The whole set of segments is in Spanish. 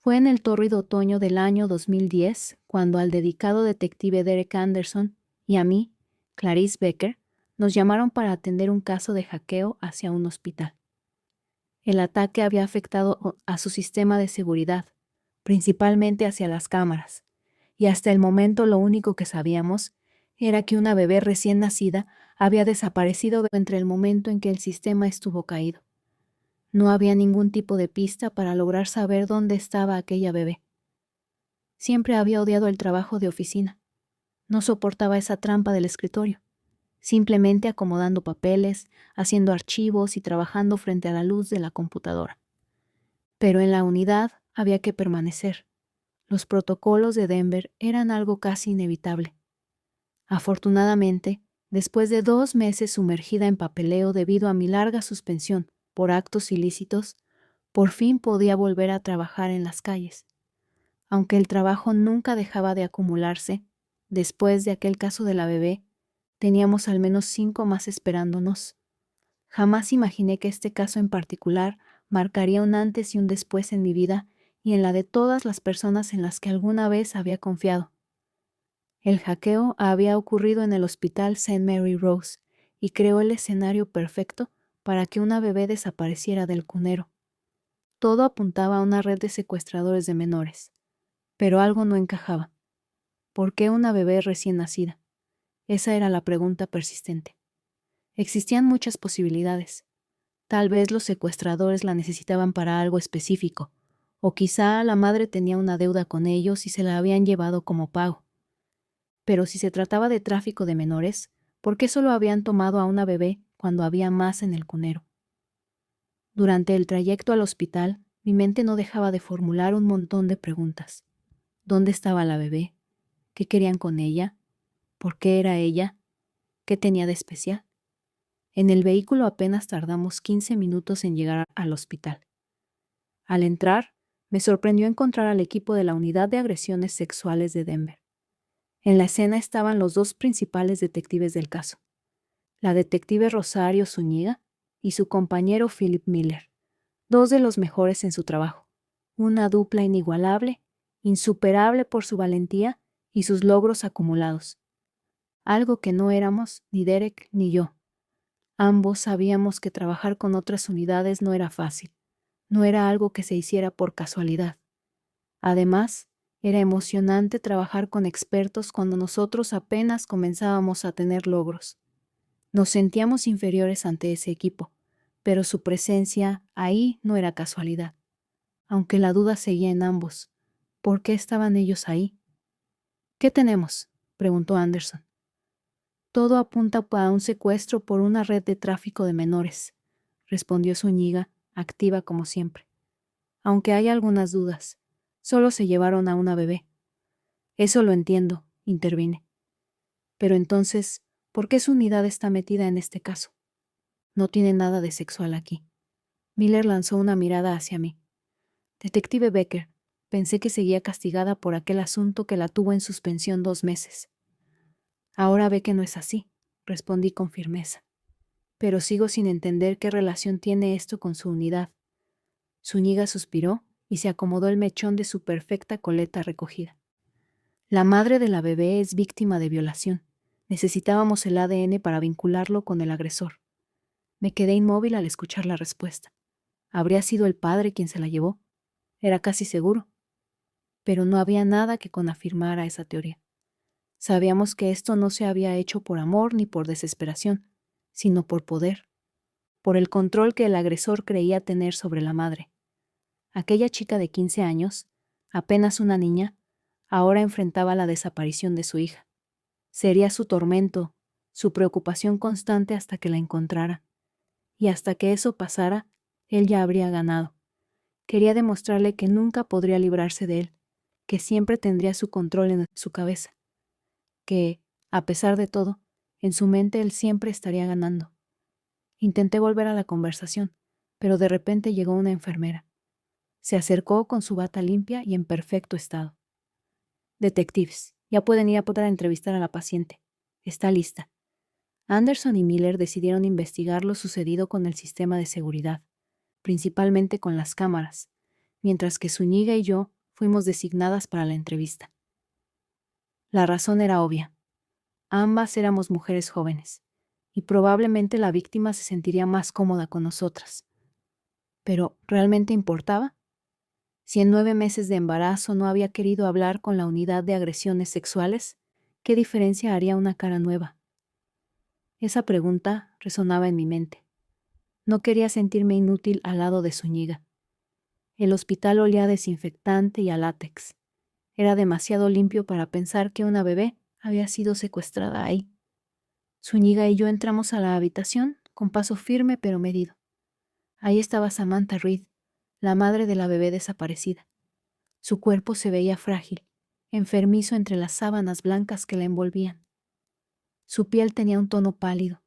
Fue en el tórrido otoño del año 2010 cuando al dedicado detective Derek Anderson y a mí, Clarice Becker, nos llamaron para atender un caso de hackeo hacia un hospital. El ataque había afectado a su sistema de seguridad, principalmente hacia las cámaras, y hasta el momento lo único que sabíamos era que una bebé recién nacida había desaparecido entre el momento en que el sistema estuvo caído. No había ningún tipo de pista para lograr saber dónde estaba aquella bebé. Siempre había odiado el trabajo de oficina. No soportaba esa trampa del escritorio, simplemente acomodando papeles, haciendo archivos y trabajando frente a la luz de la computadora. Pero en la unidad había que permanecer. Los protocolos de Denver eran algo casi inevitable. Afortunadamente, después de 2 meses sumergida en papeleo debido a mi larga suspensión por actos ilícitos, por fin podía volver a trabajar en las calles. Aunque el trabajo nunca dejaba de acumularse, después de aquel caso de la bebé, teníamos al menos 5 más esperándonos. Jamás imaginé que este caso en particular marcaría un antes y un después en mi vida y en la de todas las personas en las que alguna vez había confiado. El hackeo había ocurrido en el hospital St. Mary Rose y creó el escenario perfecto para que una bebé desapareciera del cunero. Todo apuntaba a una red de secuestradores de menores. Pero algo no encajaba. ¿Por qué una bebé recién nacida? Esa era la pregunta persistente. Existían muchas posibilidades. Tal vez los secuestradores la necesitaban para algo específico, o quizá la madre tenía una deuda con ellos y se la habían llevado como pago. Pero si se trataba de tráfico de menores, ¿por qué solo habían tomado a una bebé cuando había más en el cunero? Durante el trayecto al hospital, mi mente no dejaba de formular un montón de preguntas. ¿Dónde estaba la bebé? ¿Qué querían con ella? ¿Por qué era ella? ¿Qué tenía de especial? En el vehículo apenas tardamos 15 minutos en llegar al hospital. Al entrar, me sorprendió encontrar al equipo de la Unidad de Agresiones Sexuales de Denver. En la escena estaban los 2 principales detectives del caso, la detective Rosario Zúñiga y su compañero Philip Miller, 2 de los mejores en su trabajo, una dupla inigualable, insuperable por su valentía y sus logros acumulados. Algo que no éramos ni Derek ni yo. Ambos sabíamos que trabajar con otras unidades no era fácil, no era algo que se hiciera por casualidad. Además, era emocionante trabajar con expertos cuando nosotros apenas comenzábamos a tener logros. Nos sentíamos inferiores ante ese equipo, pero su presencia ahí no era casualidad. Aunque la duda seguía en ambos. ¿Por qué estaban ellos ahí? ¿Qué tenemos?, preguntó Anderson. Todo apunta a un secuestro por una red de tráfico de menores, respondió Zúñiga, activa como siempre. Aunque hay algunas dudas, solo se llevaron a una bebé. Eso lo entiendo, intervine. Pero entonces, ¿por qué su unidad está metida en este caso? No tiene nada de sexual aquí. Miller lanzó una mirada hacia mí. Detective Becker, pensé que seguía castigada por aquel asunto que la tuvo en suspensión 2 meses. Ahora ve que no es así, respondí con firmeza. Pero sigo sin entender qué relación tiene esto con su unidad. Zúñiga suspiró y se acomodó el mechón de su perfecta coleta recogida. La madre de la bebé es víctima de violación. Necesitábamos el ADN para vincularlo con el agresor. Me quedé inmóvil al escuchar la respuesta. ¿Habría sido el padre quien se la llevó? Era casi seguro. Pero no había nada que confirmara esa teoría. Sabíamos que esto no se había hecho por amor ni por desesperación, sino por poder, por el control que el agresor creía tener sobre la madre. Aquella chica de 15 años, apenas una niña, ahora enfrentaba la desaparición de su hija. Sería su tormento, su preocupación constante hasta que la encontrara. Y hasta que eso pasara, él ya habría ganado. Quería demostrarle que nunca podría librarse de él, que siempre tendría su control en su cabeza, que, a pesar de todo, en su mente él siempre estaría ganando. Intenté volver a la conversación, pero de repente llegó una enfermera. Se acercó con su bata limpia y en perfecto estado. Detectives, ya pueden ir a poder entrevistar a la paciente. Está lista. Anderson y Miller decidieron investigar lo sucedido con el sistema de seguridad, principalmente con las cámaras. mientras que Zúñiga y yo fuimos designadas para la entrevista. La razón era obvia. Ambas éramos mujeres jóvenes, y probablemente la víctima se sentiría más cómoda con nosotras. Pero, ¿realmente importaba? Si en 9 meses de embarazo no había querido hablar con la unidad de agresiones sexuales, ¿qué diferencia haría una cara nueva? Esa pregunta resonaba en mi mente. No quería sentirme inútil al lado de Zúñiga. El hospital olía a desinfectante y a látex. Era demasiado limpio para pensar que una bebé había sido secuestrada ahí. Zúñiga y yo entramos a la habitación con paso firme pero medido. Ahí estaba Samantha Reed, la madre de la bebé desaparecida. Su cuerpo se veía frágil, enfermizo entre las sábanas blancas que la envolvían. Su piel tenía un tono pálido,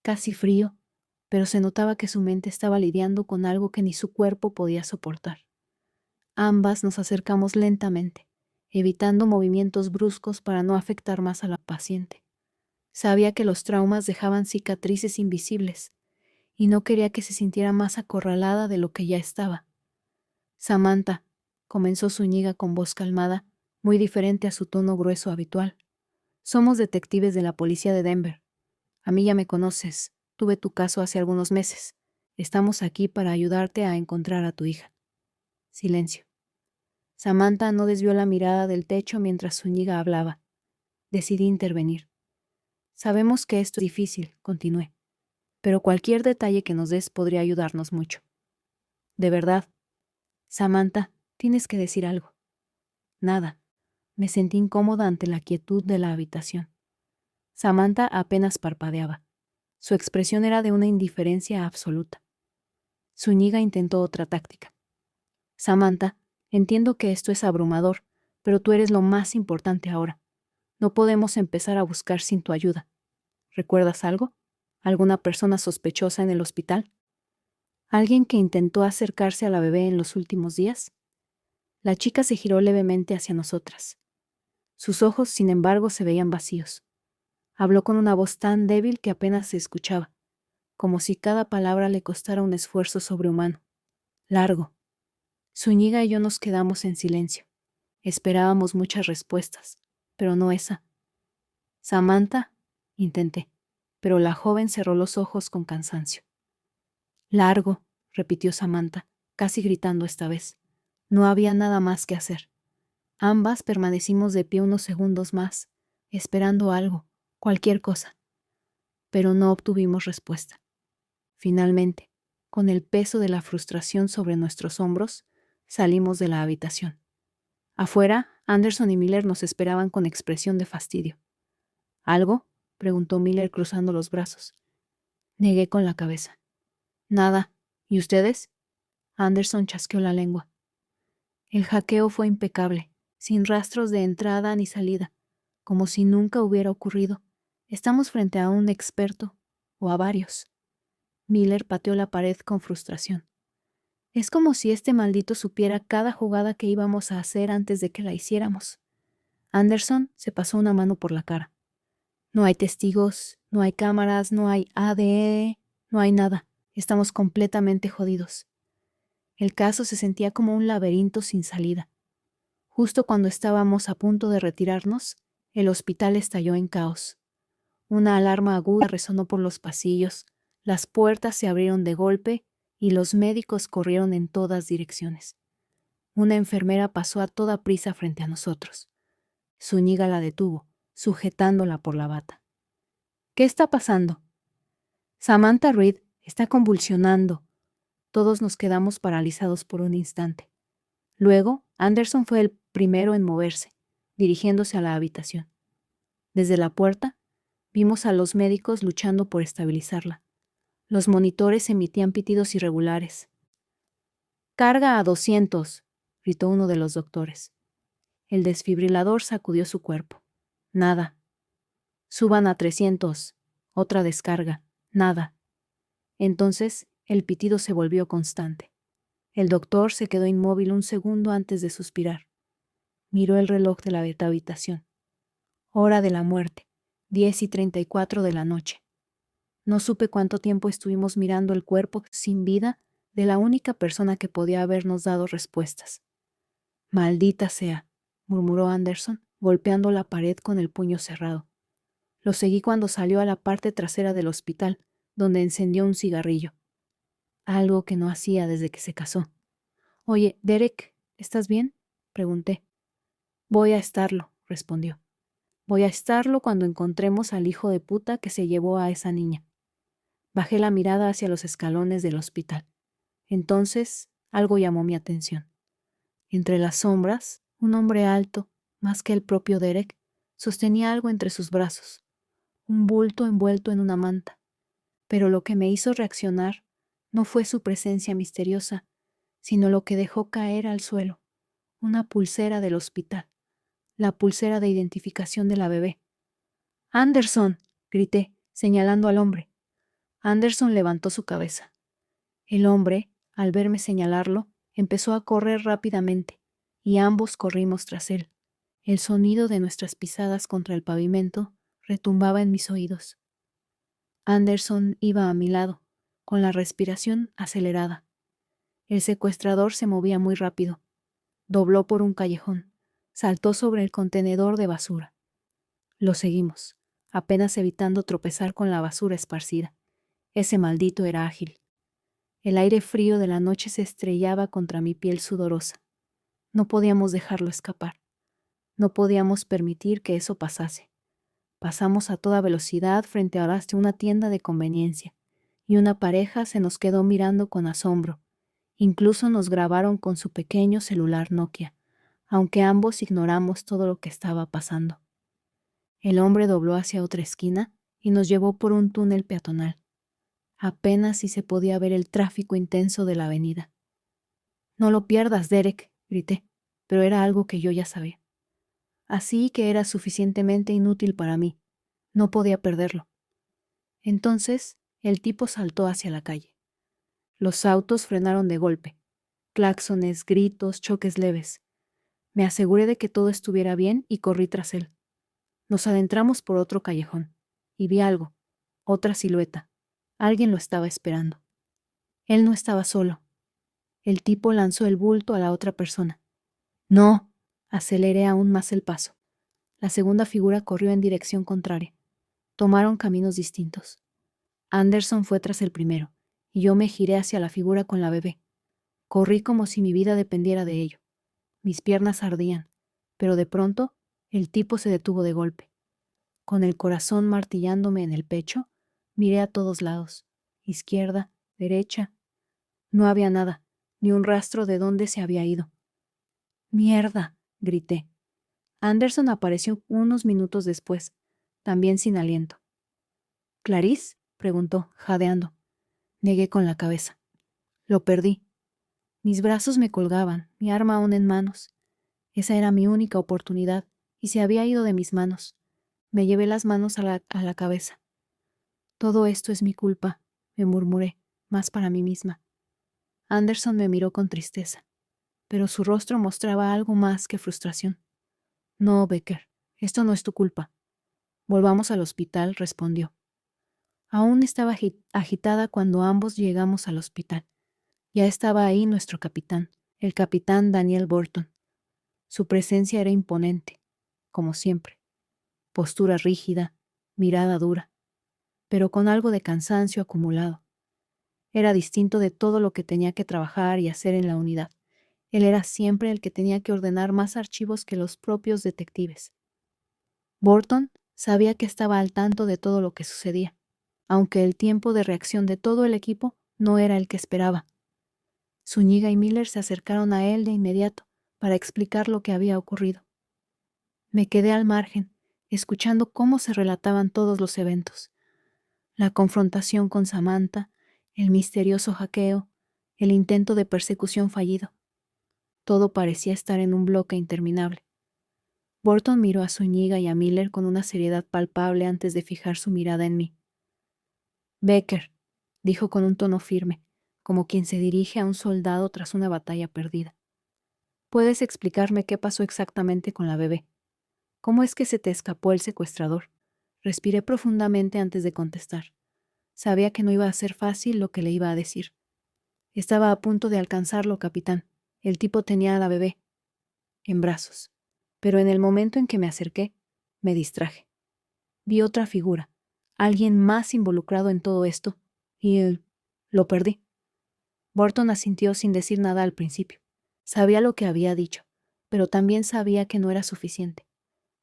casi frío, pero se notaba que su mente estaba lidiando con algo que ni su cuerpo podía soportar. Ambas nos acercamos lentamente, evitando movimientos bruscos para no afectar más a la paciente. Sabía que los traumas dejaban cicatrices invisibles, y no quería que se sintiera más acorralada de lo que ya estaba. Samantha, comenzó Zúñiga con voz calmada, muy diferente a su tono grueso habitual. Somos detectives de la policía de Denver. A mí ya me conoces. Tuve tu caso hace algunos meses. Estamos aquí para ayudarte a encontrar a tu hija. Silencio. Samantha no desvió la mirada del techo mientras Zúñiga hablaba. Decidí intervenir. Sabemos que esto es difícil, continué, pero cualquier detalle que nos des podría ayudarnos mucho. De verdad. Samantha, tienes que decir algo. Nada. Me sentí incómoda ante la quietud de la habitación. Samantha apenas parpadeaba. Su expresión era de una indiferencia absoluta. Zúñiga intentó otra táctica. Samantha, entiendo que esto es abrumador, pero tú eres lo más importante ahora. No podemos empezar a buscar sin tu ayuda. ¿Recuerdas algo? ¿Alguna persona sospechosa en el hospital? ¿Alguien que intentó acercarse a la bebé en los últimos días? La chica se giró levemente hacia nosotras. Sus ojos, sin embargo, se veían vacíos. Habló con una voz tan débil que apenas se escuchaba, como si cada palabra le costara un esfuerzo sobrehumano. Largo. Zúñiga y yo nos quedamos en silencio. Esperábamos muchas respuestas, pero no esa. Samantha, intenté, pero la joven cerró los ojos con cansancio. Largo, repitió Samantha, casi gritando esta vez. No había nada más que hacer. Ambas permanecimos de pie unos segundos más, esperando algo, cualquier cosa. Pero no obtuvimos respuesta. Finalmente, con el peso de la frustración sobre nuestros hombros, salimos de la habitación. Afuera, Anderson y Miller nos esperaban con expresión de fastidio. ¿Algo?, preguntó Miller cruzando los brazos. Negué con la cabeza. Nada. ¿Y ustedes? Anderson chasqueó la lengua. El hackeo fue impecable, sin rastros de entrada ni salida, como si nunca hubiera ocurrido. Estamos frente a un experto, o a varios. Miller pateó la pared con frustración. Es como si este maldito supiera cada jugada que íbamos a hacer antes de que la hiciéramos. Anderson se pasó una mano por la cara. No hay testigos, no hay cámaras, no hay ADN, no hay nada. Estamos completamente jodidos. El caso se sentía como un laberinto sin salida. Justo cuando estábamos a punto de retirarnos, el hospital estalló en caos. Una alarma aguda resonó por los pasillos, las puertas se abrieron de golpe y los médicos corrieron en todas direcciones. Una enfermera pasó a toda prisa frente a nosotros. Zúñiga la detuvo, sujetándola por la bata. ¿Qué está pasando? Samantha Reed está convulsionando. Todos nos quedamos paralizados por un instante. Luego, Anderson fue el primero en moverse, dirigiéndose a la habitación. Desde la puerta, vimos a los médicos luchando por estabilizarla. Los monitores emitían pitidos irregulares. «Carga a 200», gritó uno de los doctores. El desfibrilador sacudió su cuerpo. Nada. «Suban a 300». Otra descarga. Nada. Entonces, el pitido se volvió constante. El doctor se quedó inmóvil un segundo antes de suspirar. Miró el reloj de la habitación. Hora de la muerte, 10:34 de la noche. No supe cuánto tiempo estuvimos mirando el cuerpo sin vida de la única persona que podía habernos dado respuestas. «Maldita sea», murmuró Anderson, golpeando la pared con el puño cerrado. Lo seguí cuando salió a la parte trasera del hospital, donde encendió un cigarrillo. Algo que no hacía desde que se casó. «Oye, Derek, ¿estás bien?», pregunté. «Voy a estarlo», respondió. «Voy a estarlo cuando encontremos al hijo de puta que se llevó a esa niña». Bajé la mirada hacia los escalones del hospital. Entonces, algo llamó mi atención. Entre las sombras, un hombre alto, más que el propio Derek, sostenía algo entre sus brazos, un bulto envuelto en una manta. Pero lo que me hizo reaccionar no fue su presencia misteriosa, sino lo que dejó caer al suelo, una pulsera del hospital, la pulsera de identificación de la bebé. «¡Anderson!», grité, señalando al hombre. Anderson levantó su cabeza. El hombre, al verme señalarlo, empezó a correr rápidamente, y ambos corrimos tras él. El sonido de nuestras pisadas contra el pavimento retumbaba en mis oídos. Anderson iba a mi lado, con la respiración acelerada. El secuestrador se movía muy rápido. Dobló por un callejón. Saltó sobre el contenedor de basura. Lo seguimos, apenas evitando tropezar con la basura esparcida. Ese maldito era ágil. El aire frío de la noche se estrellaba contra mi piel sudorosa. No podíamos dejarlo escapar. No podíamos permitir que eso pasase. Pasamos a toda velocidad frente a una tienda de conveniencia, y una pareja se nos quedó mirando con asombro. Incluso nos grabaron con su pequeño celular Nokia, aunque ambos ignoramos todo lo que estaba pasando. El hombre dobló hacia otra esquina y nos llevó por un túnel peatonal. Apenas si se podía ver el tráfico intenso de la avenida. «No lo pierdas, Derek», grité, pero era algo que yo ya sabía. Así que era suficientemente inútil para mí. No podía perderlo. Entonces, el tipo saltó hacia la calle. Los autos frenaron de golpe. Claxones, gritos, choques leves. Me aseguré de que todo estuviera bien y corrí tras él. Nos adentramos por otro callejón, y vi algo, otra silueta. Alguien lo estaba esperando. Él no estaba solo. El tipo lanzó el bulto a la otra persona. «¡No!», aceleré aún más el paso. La segunda figura corrió en dirección contraria. Tomaron caminos distintos. Anderson fue tras el primero, y yo me giré hacia la figura con la bebé. Corrí como si mi vida dependiera de ello. Mis piernas ardían, pero de pronto el tipo se detuvo de golpe. Con el corazón martillándome en el pecho, miré a todos lados, izquierda, derecha. No había nada, ni un rastro de dónde se había ido. «¡Mierda!», grité. Anderson apareció unos minutos después, también sin aliento. «¿Clarice?», preguntó, jadeando. Negué con la cabeza. Lo perdí. Mis brazos me colgaban, mi arma aún en manos. Esa era mi única oportunidad, y se había ido de mis manos. Me llevé las manos a la cabeza. «Todo esto es mi culpa», me murmuré, más para mí misma. Anderson me miró con tristeza, pero su rostro mostraba algo más que frustración. «No, Becker, esto no es tu culpa». «Volvamos al hospital», respondió. Aún estaba agitada cuando ambos llegamos al hospital. Ya estaba ahí nuestro capitán, el capitán Daniel Burton. Su presencia era imponente, como siempre. Postura rígida, mirada dura, pero con algo de cansancio acumulado. Era distinto de todo lo que tenía que trabajar y hacer en la unidad. Él era siempre el que tenía que ordenar más archivos que los propios detectives. Burton sabía que estaba al tanto de todo lo que sucedía, aunque el tiempo de reacción de todo el equipo no era el que esperaba. Zúñiga y Miller se acercaron a él de inmediato para explicar lo que había ocurrido. Me quedé al margen, escuchando cómo se relataban todos los eventos. La confrontación con Samantha, el misterioso hackeo, el intento de persecución fallido. Todo parecía estar en un bloque interminable. Burton miró a Zúñiga y a Miller con una seriedad palpable antes de fijar su mirada en mí. «Becker», dijo con un tono firme, como quien se dirige a un soldado tras una batalla perdida. «¿Puedes explicarme qué pasó exactamente con la bebé? ¿Cómo es que se te escapó el secuestrador?». Respiré profundamente antes de contestar. Sabía que no iba a ser fácil lo que le iba a decir. Estaba a punto de alcanzarlo, capitán. El tipo tenía a la bebé en brazos. Pero en el momento en que me acerqué, me distraje. Vi otra figura, alguien más involucrado en todo esto, y lo perdí. Burton asintió sin decir nada al principio. Sabía lo que había dicho, pero también sabía que no era suficiente.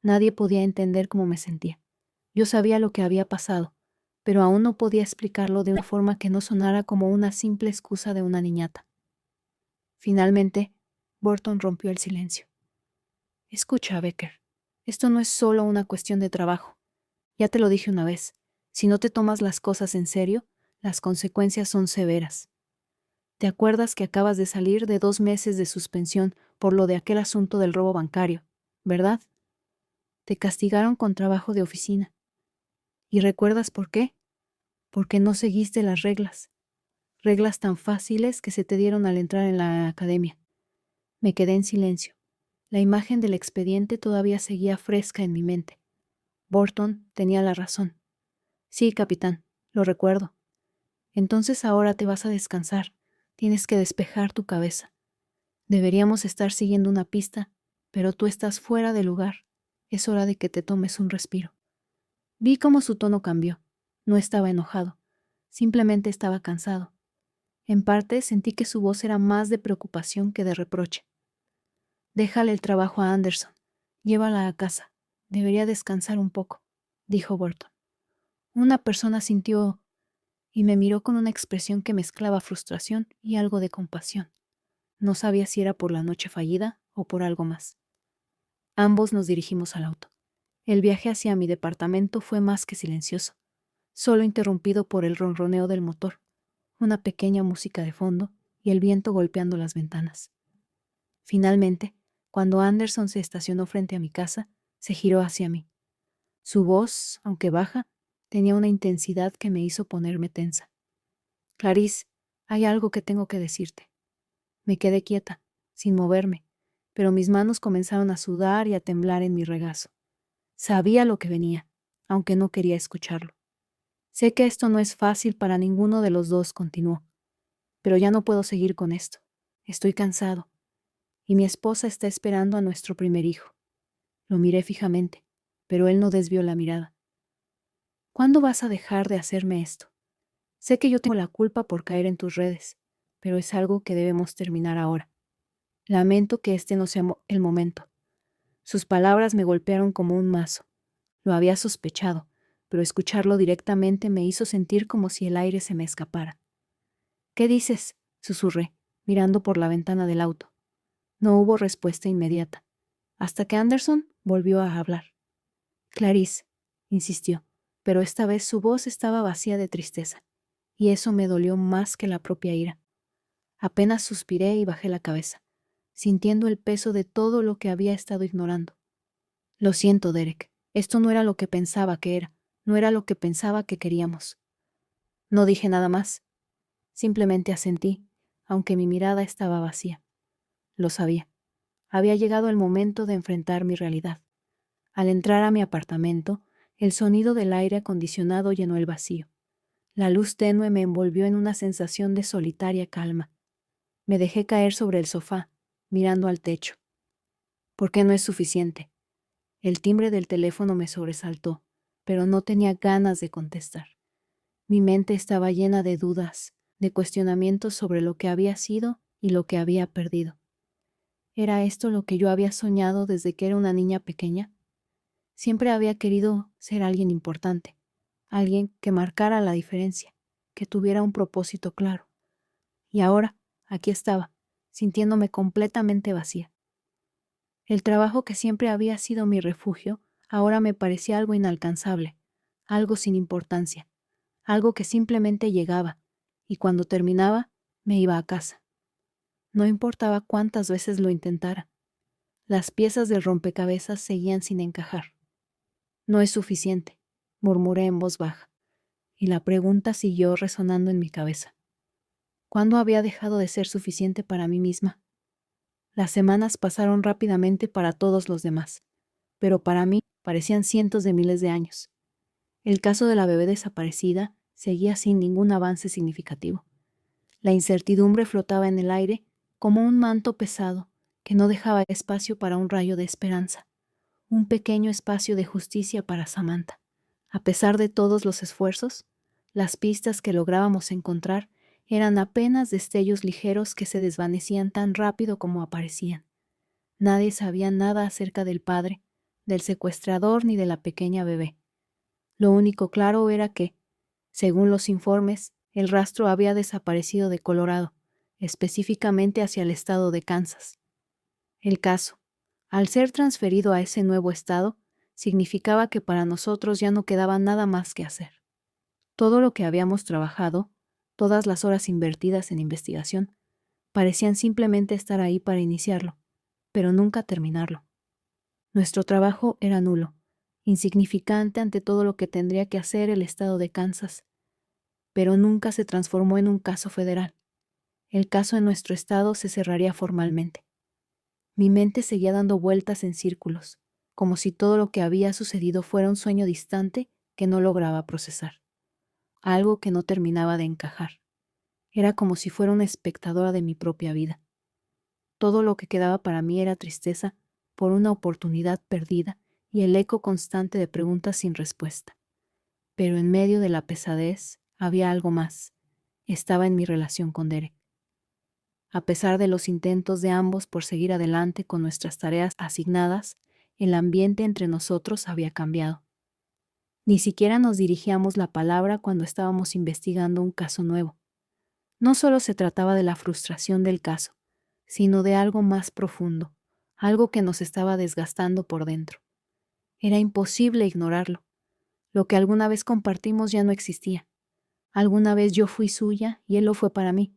Nadie podía entender cómo me sentía. Yo sabía lo que había pasado, pero aún no podía explicarlo de una forma que no sonara como una simple excusa de una niñata. Finalmente, Burton rompió el silencio. Escucha, Becker, esto no es solo una cuestión de trabajo. Ya te lo dije una vez, si no te tomas las cosas en serio, las consecuencias son severas. ¿Te acuerdas que acabas de salir de 2 meses de suspensión por lo de aquel asunto del robo bancario, verdad? Te castigaron con trabajo de oficina. ¿Y recuerdas por qué? Porque no seguiste las reglas. Reglas tan fáciles que se te dieron al entrar en la academia. Me quedé en silencio. La imagen del expediente todavía seguía fresca en mi mente. Burton tenía la razón. Sí, capitán, lo recuerdo. Entonces ahora te vas a descansar. Tienes que despejar tu cabeza. Deberíamos estar siguiendo una pista, pero tú estás fuera de lugar. Es hora de que te tomes un respiro. Vi cómo su tono cambió. No estaba enojado. Simplemente estaba cansado. En parte sentí que su voz era más de preocupación que de reproche. Déjale el trabajo a Anderson. Llévala a casa. Debería descansar un poco, dijo Burton. Una persona sintió y me miró con una expresión que mezclaba frustración y algo de compasión. No sabía si era por la noche fallida o por algo más. Ambos nos dirigimos al auto. El viaje hacia mi departamento fue más que silencioso, solo interrumpido por el ronroneo del motor, una pequeña música de fondo y el viento golpeando las ventanas. Finalmente, cuando Anderson se estacionó frente a mi casa, se giró hacia mí. Su voz, aunque baja, tenía una intensidad que me hizo ponerme tensa. Clarice, hay algo que tengo que decirte. Me quedé quieta, sin moverme, pero mis manos comenzaron a sudar y a temblar en mi regazo. Sabía lo que venía, aunque no quería escucharlo. Sé que esto no es fácil para ninguno de los dos, continuó, pero ya no puedo seguir con esto. Estoy cansado, y mi esposa está esperando a nuestro primer hijo. Lo miré fijamente, pero él no desvió la mirada. ¿Cuándo vas a dejar de hacerme esto? Sé que yo tengo la culpa por caer en tus redes, pero es algo que debemos terminar ahora. Lamento que este no sea el momento. Sus palabras me golpearon como un mazo. Lo había sospechado, pero escucharlo directamente me hizo sentir como si el aire se me escapara. ¿Qué dices?, susurré, mirando por la ventana del auto. No hubo respuesta inmediata, hasta que Anderson volvió a hablar. Clarice, insistió, pero esta vez su voz estaba vacía de tristeza, y eso me dolió más que la propia ira. Apenas suspiré y bajé la cabeza, sintiendo el peso de todo lo que había estado ignorando. Lo siento, Derek. Esto no era lo que pensaba que era. No era lo que pensaba que queríamos. No dije nada más. Simplemente asentí, aunque mi mirada estaba vacía. Lo sabía. Había llegado el momento de enfrentar mi realidad. Al entrar a mi apartamento, el sonido del aire acondicionado llenó el vacío. La luz tenue me envolvió en una sensación de solitaria calma. Me dejé caer sobre el sofá, mirando al techo. ¿Por qué no es suficiente? El timbre del teléfono me sobresaltó, pero no tenía ganas de contestar. Mi mente estaba llena de dudas, de cuestionamientos sobre lo que había sido y lo que había perdido. ¿Era esto lo que yo había soñado desde que era una niña pequeña? Siempre había querido ser alguien importante, alguien que marcara la diferencia, que tuviera un propósito claro. Y ahora, aquí estaba, sintiéndome completamente vacía. El trabajo que siempre había sido mi refugio, ahora me parecía algo inalcanzable, algo sin importancia, algo que simplemente llegaba, y cuando terminaba, me iba a casa. No importaba cuántas veces lo intentara. Las piezas del rompecabezas seguían sin encajar. No es suficiente, murmuré en voz baja, y la pregunta siguió resonando en mi cabeza. ¿Cuándo había dejado de ser suficiente para mí misma? Las semanas pasaron rápidamente para todos los demás, pero para mí parecían cientos de miles de años. El caso de la bebé desaparecida seguía sin ningún avance significativo. La incertidumbre flotaba en el aire como un manto pesado que no dejaba espacio para un rayo de esperanza, un pequeño espacio de justicia para Samantha. A pesar de todos los esfuerzos, las pistas que lográbamos encontrar eran apenas destellos ligeros que se desvanecían tan rápido como aparecían. Nadie sabía nada acerca del padre, del secuestrador ni de la pequeña bebé. Lo único claro era que, según los informes, el rastro había desaparecido de Colorado, específicamente hacia el estado de Kansas. El caso, al ser transferido a ese nuevo estado, significaba que para nosotros ya no quedaba nada más que hacer. Todo lo que habíamos trabajado, todas las horas invertidas en investigación, parecían simplemente estar ahí para iniciarlo, pero nunca terminarlo. Nuestro trabajo era nulo, insignificante ante todo lo que tendría que hacer el estado de Kansas, pero nunca se transformó en un caso federal. El caso en nuestro estado se cerraría formalmente. Mi mente seguía dando vueltas en círculos, como si todo lo que había sucedido fuera un sueño distante que no lograba procesar. Algo que no terminaba de encajar. Era como si fuera una espectadora de mi propia vida. Todo lo que quedaba para mí era tristeza por una oportunidad perdida y el eco constante de preguntas sin respuesta. Pero en medio de la pesadez había algo más. Estaba en mi relación con Derek. A pesar de los intentos de ambos por seguir adelante con nuestras tareas asignadas, el ambiente entre nosotros había cambiado. Ni siquiera nos dirigíamos la palabra cuando estábamos investigando un caso nuevo. No solo se trataba de la frustración del caso, sino de algo más profundo, algo que nos estaba desgastando por dentro. Era imposible ignorarlo. Lo que alguna vez compartimos ya no existía. Alguna vez yo fui suya y él lo fue para mí,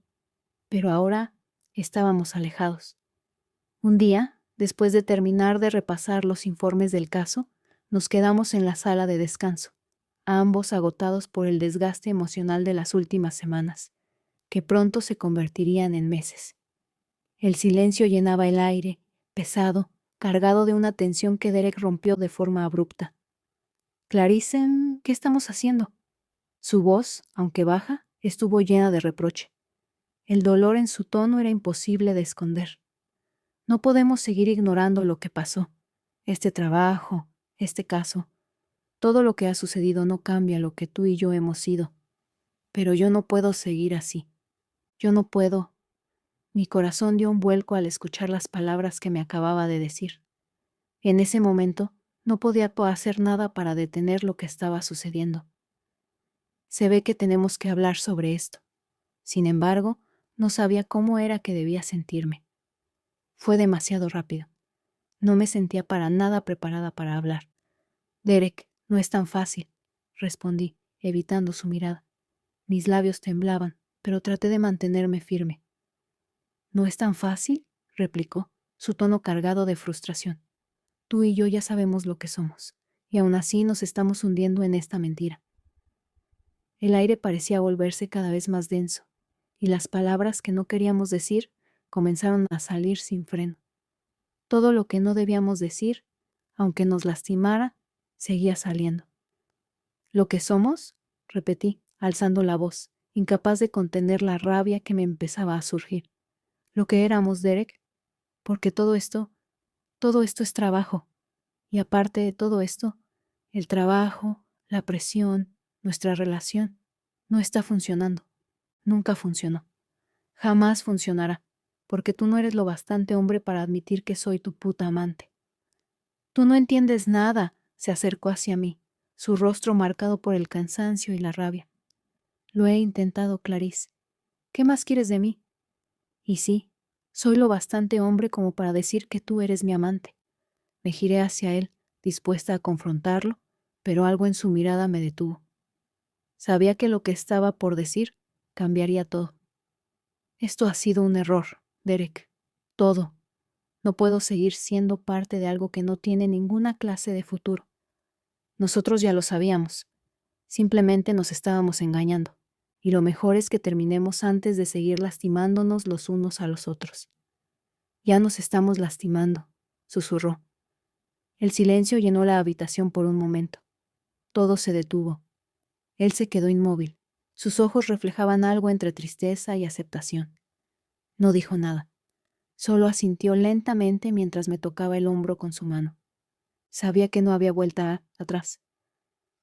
pero ahora estábamos alejados. Un día, después de terminar de repasar los informes del caso, nos quedamos en la sala de descanso, ambos agotados por el desgaste emocional de las últimas semanas, que pronto se convertirían en meses. El silencio llenaba el aire, pesado, cargado de una tensión que Derek rompió de forma abrupta. Clarice, ¿qué estamos haciendo? Su voz, aunque baja, estuvo llena de reproche. El dolor en su tono era imposible de esconder. No podemos seguir ignorando lo que pasó. Este trabajo, este caso, todo lo que ha sucedido no cambia lo que tú y yo hemos sido. Pero yo no puedo seguir así. Yo no puedo. Mi corazón dio un vuelco al escuchar las palabras que me acababa de decir. En ese momento, no podía hacer nada para detener lo que estaba sucediendo. Se ve que tenemos que hablar sobre esto. Sin embargo, no sabía cómo era que debía sentirme. Fue demasiado rápido. No me sentía para nada preparada para hablar. Derek, no es tan fácil, respondí, evitando su mirada. Mis labios temblaban, pero traté de mantenerme firme. ¿No es tan fácil?, replicó, su tono cargado de frustración. Tú y yo ya sabemos lo que somos, y aún así nos estamos hundiendo en esta mentira. El aire parecía volverse cada vez más denso, y las palabras que no queríamos decir comenzaron a salir sin freno. Todo lo que no debíamos decir, aunque nos lastimara, seguía saliendo. ¿Lo que somos?, repetí, alzando la voz, incapaz de contener la rabia que me empezaba a surgir. Lo que éramos, Derek, porque todo esto es trabajo. Y aparte de todo esto, el trabajo, la presión, nuestra relación, no está funcionando. Nunca funcionó. Jamás funcionará, porque tú no eres lo bastante hombre para admitir que soy tu puta amante. Tú no entiendes nada, se acercó hacia mí, su rostro marcado por el cansancio y la rabia. Lo he intentado, Clarice. ¿Qué más quieres de mí? Y sí, soy lo bastante hombre como para decir que tú eres mi amante. Me giré hacia él, dispuesta a confrontarlo, pero algo en su mirada me detuvo. Sabía que lo que estaba por decir cambiaría todo. Esto ha sido un error, Derek. Todo. No puedo seguir siendo parte de algo que no tiene ninguna clase de futuro. Nosotros ya lo sabíamos. Simplemente nos estábamos engañando. Y lo mejor es que terminemos antes de seguir lastimándonos los unos a los otros. Ya nos estamos lastimando, susurró. El silencio llenó la habitación por un momento. Todo se detuvo. Él se quedó inmóvil, Sus ojos reflejaban algo entre tristeza y aceptación. No dijo nada. Solo asintió lentamente mientras me tocaba el hombro con su mano. Sabía que no había vuelta atrás.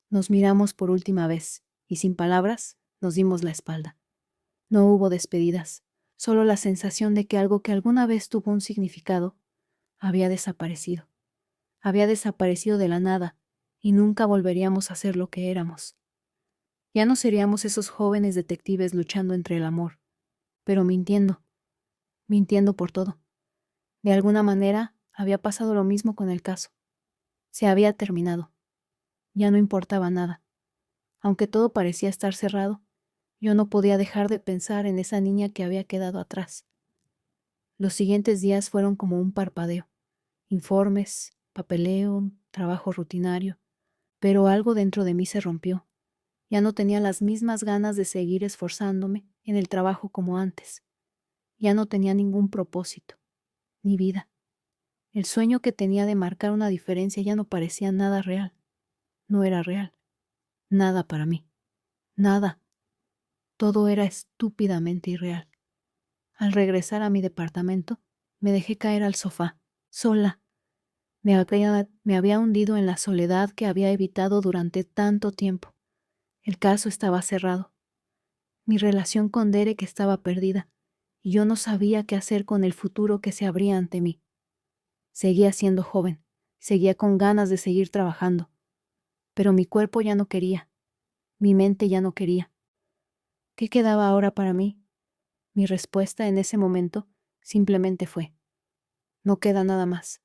Nos miramos por última vez, y sin palabras, nos dimos la espalda. No hubo despedidas, solo la sensación de que algo que alguna vez tuvo un significado había desaparecido. Había desaparecido de la nada, y nunca volveríamos a ser lo que éramos. Ya no seríamos esos jóvenes detectives luchando entre el amor, pero mintiendo por todo. De alguna manera, había pasado lo mismo con el caso. Se había terminado. Ya no importaba nada. Aunque todo parecía estar cerrado, yo no podía dejar de pensar en esa niña que había quedado atrás. Los siguientes días fueron como un parpadeo. Informes, papeleo, trabajo rutinario. Pero algo dentro de mí se rompió. Ya no tenía las mismas ganas de seguir esforzándome en el trabajo como antes. Ya no tenía ningún propósito, ni vida. El sueño que tenía de marcar una diferencia ya no parecía nada real. No era real. Nada para mí. Nada. Todo era estúpidamente irreal. Al regresar a mi departamento, me dejé caer al sofá, sola. Me había hundido en la soledad que había evitado durante tanto tiempo. El caso estaba cerrado. Mi relación con Derek estaba perdida, y yo no sabía qué hacer con el futuro que se abría ante mí. Seguía siendo joven, seguía con ganas de seguir trabajando, pero mi cuerpo ya no quería, mi mente ya no quería. ¿Qué quedaba ahora para mí? Mi respuesta en ese momento simplemente fue: no queda nada más.